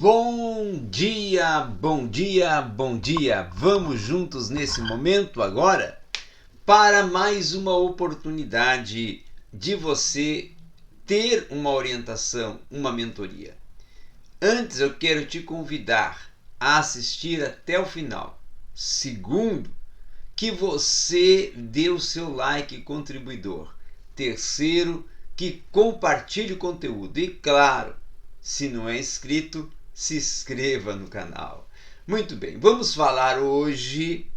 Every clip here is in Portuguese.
Bom dia, bom dia, bom dia! Vamos juntos nesse momento agora para mais uma oportunidade de você ter uma orientação, uma mentoria. Antes eu quero te convidar a assistir até o final. Segundo, que você dê o seu like contribuidor. Terceiro, que compartilhe o conteúdo. E claro, se não é inscrito, se inscreva no canal. Muito bem, vamos falar hoje,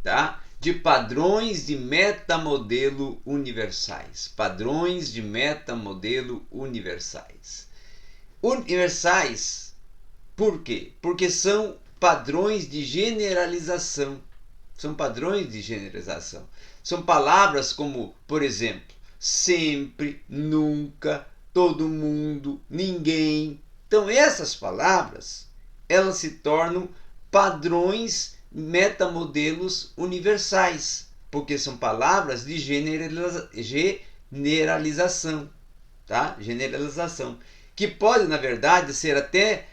de padrões de metamodelo universais. Padrões de metamodelo universais. Universais, por quê? Porque são padrões de generalização. São padrões de generalização. São palavras como, por exemplo, sempre, nunca, todo mundo, ninguém. Então essas palavras, elas se tornam padrões, metamodelos universais, porque são palavras de generalização, tá? Generalização, que pode, na verdade, ser até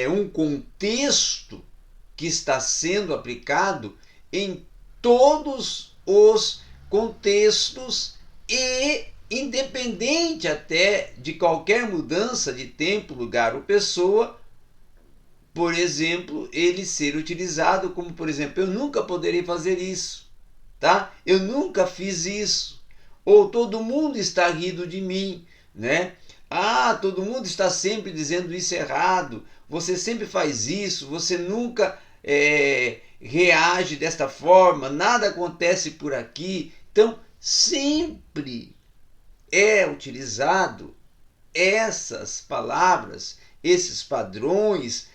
um contexto que está sendo aplicado em todos os contextos e independente até de qualquer mudança de tempo, lugar ou pessoa, por exemplo, ele ser utilizado como, por exemplo, eu nunca poderei fazer isso, tá? Eu nunca fiz isso, ou todo mundo está rindo de mim, né? Ah, todo mundo está sempre dizendo isso errado, você sempre faz isso, você nunca reage desta forma, nada acontece por aqui. Então, sempre é utilizado essas palavras, esses padrões,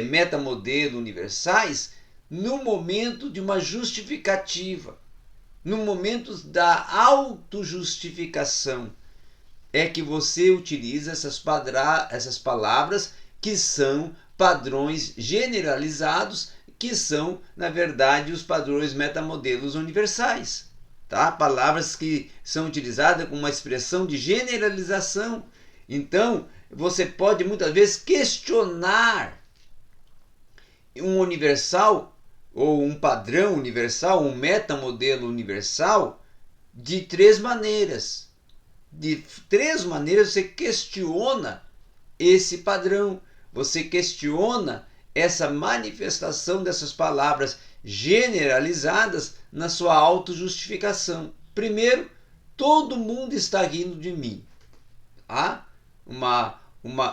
metamodelo universais, no momento de uma justificativa, no momento da autojustificação, é que você utiliza essas palavras que são padrões generalizados, que são, na verdade, os padrões metamodelos universais. Tá? Palavras que são utilizadas com uma expressão de generalização. Então, você pode muitas vezes questionar um universal, ou um padrão universal, um metamodelo universal, de três maneiras. De três maneiras você questiona esse padrão, você questiona essa manifestação dessas palavras generalizadas na sua autojustificação. Primeiro, todo mundo está rindo de mim. Há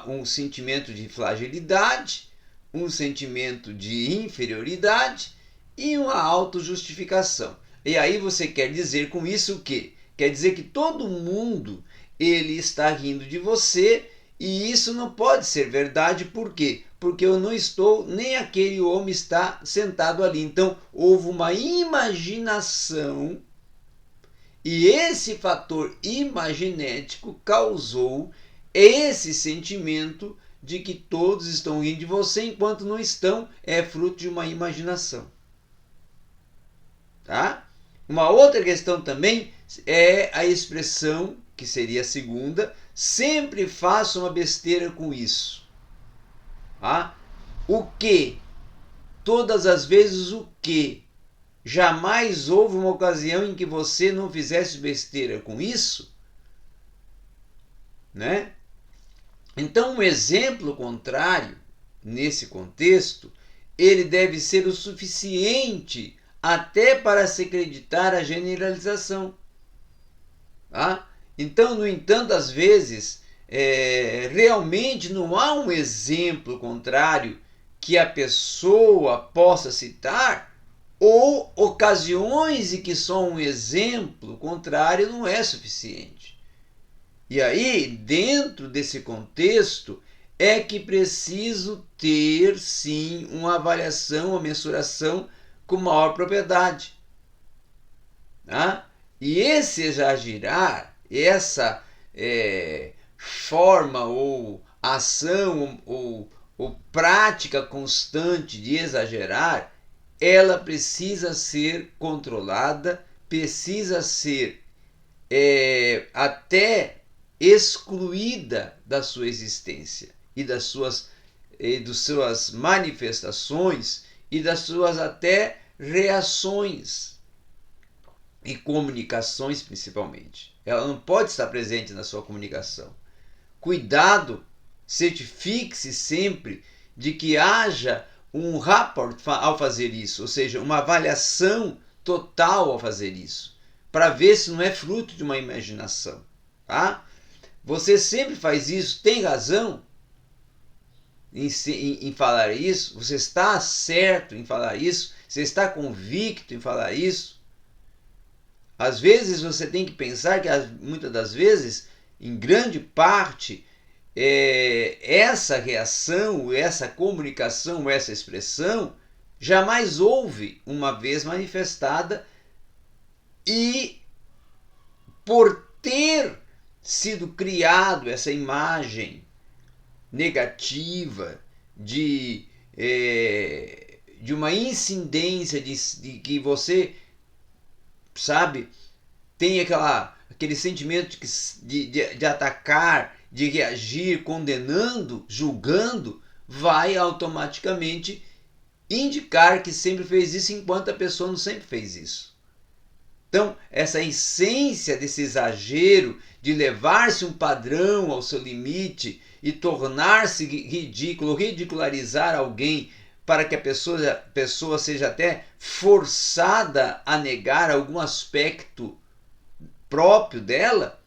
um sentimento de fragilidade, um sentimento de inferioridade e uma autojustificação. E aí você quer dizer com isso o quê? Quer dizer que todo mundo ele está rindo de você, e isso não pode ser verdade. Por quê? Porque eu não estou, nem aquele homem está sentado ali. Então houve uma imaginação, e esse fator imaginético causou esse sentimento de que todos estão rindo de você enquanto não estão. É fruto de uma imaginação. Tá? Uma outra questão também é a expressão, que seria a segunda, sempre faço uma besteira com isso. Tá? O que? Todas as vezes o que? Jamais houve uma ocasião em que você não fizesse besteira com isso? Né? Então, um exemplo contrário, nesse contexto, ele deve ser o suficiente até para se acreditar a generalização. Tá? Então, no entanto, às vezes, realmente não há um exemplo contrário que a pessoa possa citar, ou ocasiões em que só um exemplo contrário não é suficiente. E aí, dentro desse contexto, é que preciso ter, sim, uma avaliação, uma mensuração com maior propriedade. Tá? E esse exagerar, essa forma ou ação ou prática constante de exagerar, ela precisa ser controlada, precisa ser até excluída da sua existência e das suas das suas manifestações e das suas até reações e comunicações principalmente. Ela não pode estar presente na sua comunicação. Cuidado, certifique-se sempre de que haja um rapport ao fazer isso, ou seja, uma avaliação total ao fazer isso, para ver se não é fruto de uma imaginação. Tá? Você sempre faz isso, tem razão em falar isso? Você está certo em falar isso? Você está convicto em falar isso? Às vezes você tem que pensar que muitas das vezes, em grande parte, essa reação, essa comunicação, essa expressão jamais houve uma vez manifestada, e por ter sido criado essa imagem negativa de uma incidência de que você, sabe, tem aquele sentimento de atacar, de reagir, condenando, julgando, vai automaticamente indicar que sempre fez isso, enquanto a pessoa não sempre fez isso. Então, essa essência desse exagero de levar-se um padrão ao seu limite e tornar-se ridículo, ridicularizar alguém para que a pessoa seja até forçada a negar algum aspecto próprio dela,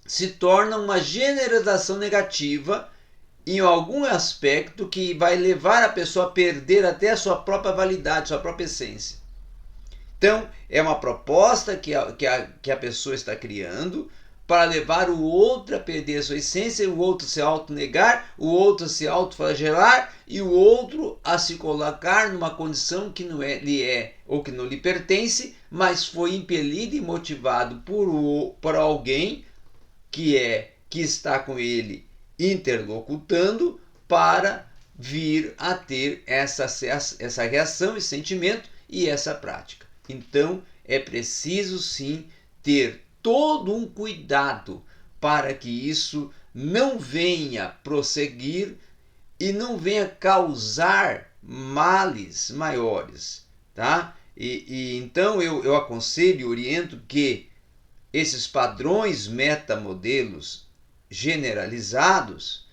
se torna uma generalização negativa em algum aspecto que vai levar a pessoa a perder até a sua própria validade, sua própria essência. Então, é uma proposta que a pessoa está criando para levar o outro a perder a sua essência, o outro a se autonegar, o outro a se autoflagelar e o outro a se colocar numa condição que não lhe é ou que não lhe pertence, mas foi impelido e motivado por alguém que está com ele interlocutando para vir a ter essa reação, esse sentimento e essa prática. Então, é preciso sim ter todo um cuidado para que isso não venha prosseguir e não venha causar males maiores, tá? Então eu aconselho e oriento que esses padrões metamodelos generalizados,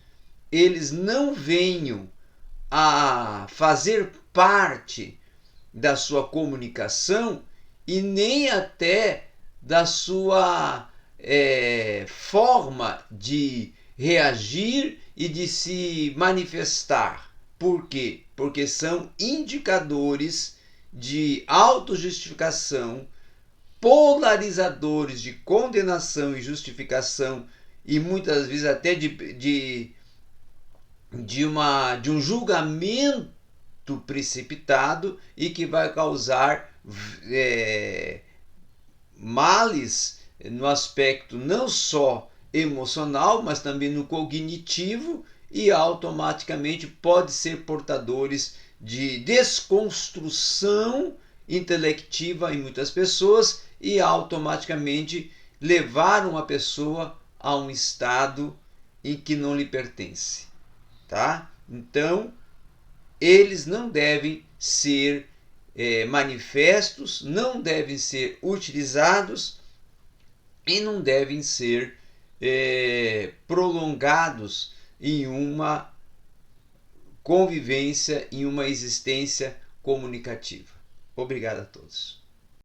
eles não venham a fazer parte da sua comunicação e nem até da sua forma de reagir e de se manifestar. Por quê? Porque são indicadores de autojustificação, polarizadores de condenação e justificação, e muitas vezes até de um julgamento precipitado, e que vai causar males no aspecto não só emocional, mas também no cognitivo, e automaticamente pode ser portadores de desconstrução intelectiva em muitas pessoas e automaticamente levar uma pessoa a um estado em que não lhe pertence, tá? Então, eles não devem ser manifestos, não devem ser utilizados e não devem ser prolongados em uma convivência, em uma existência comunicativa. Obrigado a todos.